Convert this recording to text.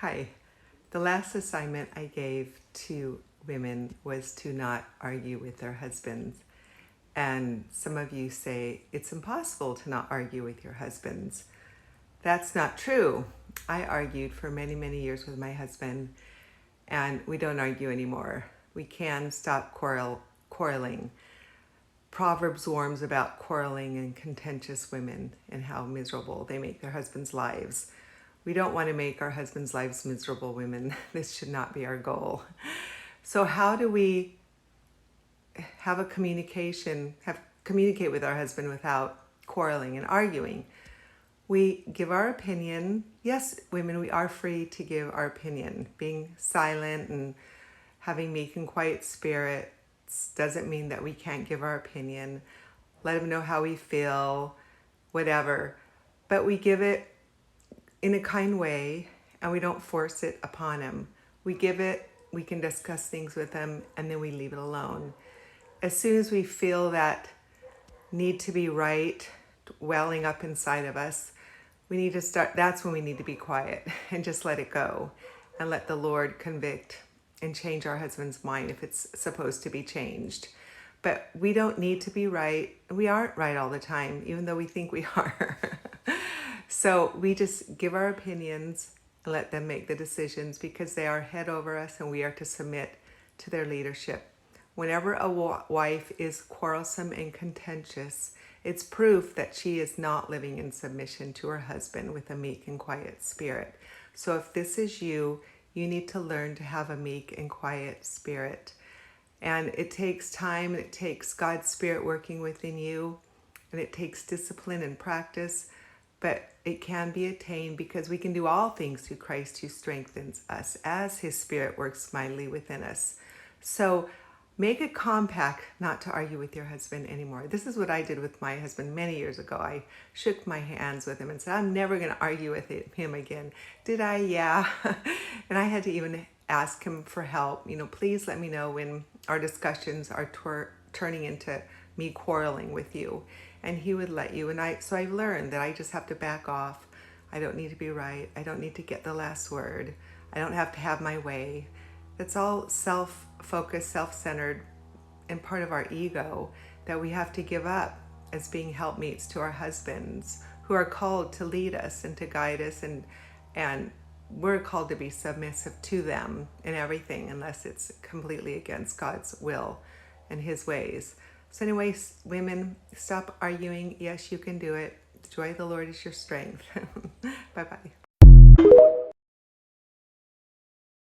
Hi. The last assignment I gave to women was to not argue with their husbands. And some of you say it's impossible to not argue with your husbands. That's not true. I argued for many, many years with my husband, and we don't argue anymore. We can stop quarreling. Proverbs warns about quarreling and contentious women and how miserable they make their husbands' lives. We don't want to make our husbands' lives miserable, women. This should not be our goal. So how do we communicate with our husband without quarreling and arguing? We give our opinion. Yes, women, we are free to give our opinion. Being silent and having meek and quiet spirits doesn't mean that we can't give our opinion. Let him know how we feel, whatever. But we give it in a kind way, and we don't force it upon him. We give it, we can discuss things with him, and then we leave it alone. As soon as we feel that need to be right welling up inside of us, that's when we need to be quiet and just let it go and let the Lord convict and change our husband's mind if it's supposed to be changed. But we don't need to be right. We aren't right all the time, even though we think we are. So we just give our opinions and let them make the decisions because they are head over us and we are to submit to their leadership. Whenever a wife is quarrelsome and contentious, it's proof that she is not living in submission to her husband with a meek and quiet spirit. So if this is you, you need to learn to have a meek and quiet spirit. And it takes time, and it takes God's Spirit working within you, and it takes discipline and practice, but it can be attained because we can do all things through Christ who strengthens us as his Spirit works mightily within us. So make a compact not to argue with your husband anymore. This is what I did with my husband many years ago. I shook my hands with him and said, I'm never going to argue with him again. Did I? Yeah. And I had to even ask him for help. Please let me know when our discussions are turning into me quarreling with you. And he would let you. So I've learned that I just have to back off. I don't need to be right. I don't need to get the last word. I don't have to have my way. It's all self-focused, self-centered, and part of our ego that we have to give up as being helpmeets to our husbands who are called to lead us and to guide us, and we're called to be submissive to them in everything unless it's completely against God's will and his ways. So anyways, women, stop arguing. Yes, you can do it. The joy of the Lord is your strength. Bye-bye.